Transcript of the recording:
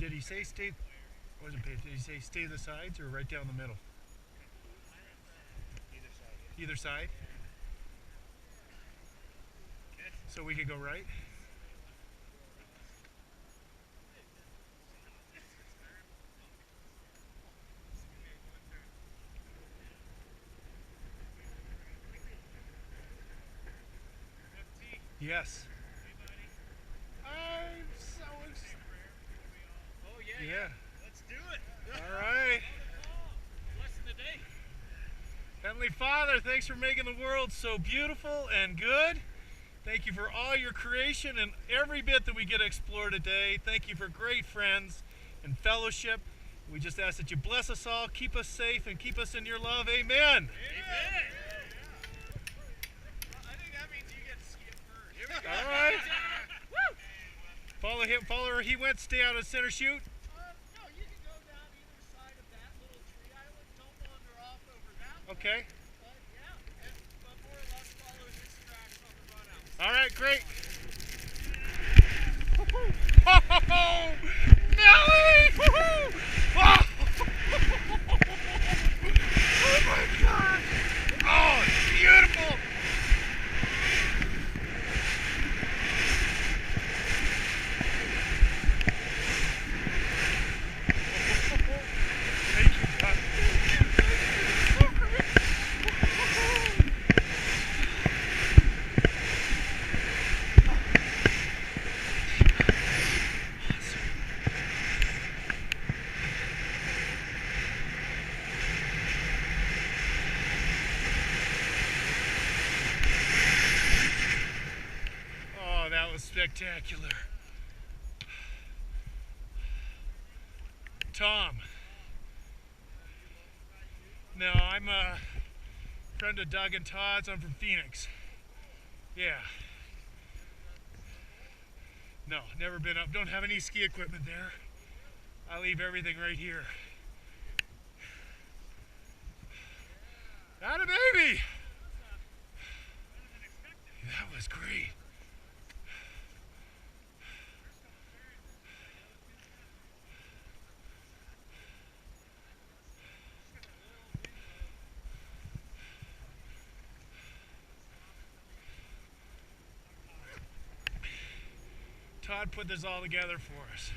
did he say stay? Wasn't paid. Did he say stay the sides or right down the middle? Either side. So we could go right. Yes. I'm so excited. Oh Yeah. Let's do it. All right. Blessing the day. Heavenly Father, thanks for making the world so beautiful and good. Thank you for all your creation and every bit that we get to explore today. Thank you for great friends and fellowship. We just ask that you bless us all, keep us safe, and keep us in your love. Amen. Amen. I think that means you get to ski it first. Here we go. All right. Follow him. Follow where he went. Stay out of center shoot. No, you can go down either side of that little tree island. Don't wander off over that way. Okay. But yeah, but more or less follow his tracks on the run out. All right, great. Oh, Nelly! Oh. Oh my God! Oh, it's beautiful! Thank you, God. So great. Oh, that was spectacular. Tom. No, I'm a friend of Doug and Todd's. I'm from Phoenix. Yeah. No, never been up. Don't have any ski equipment there. I leave everything right here. Atta baby! That was great. Todd put this all together for us.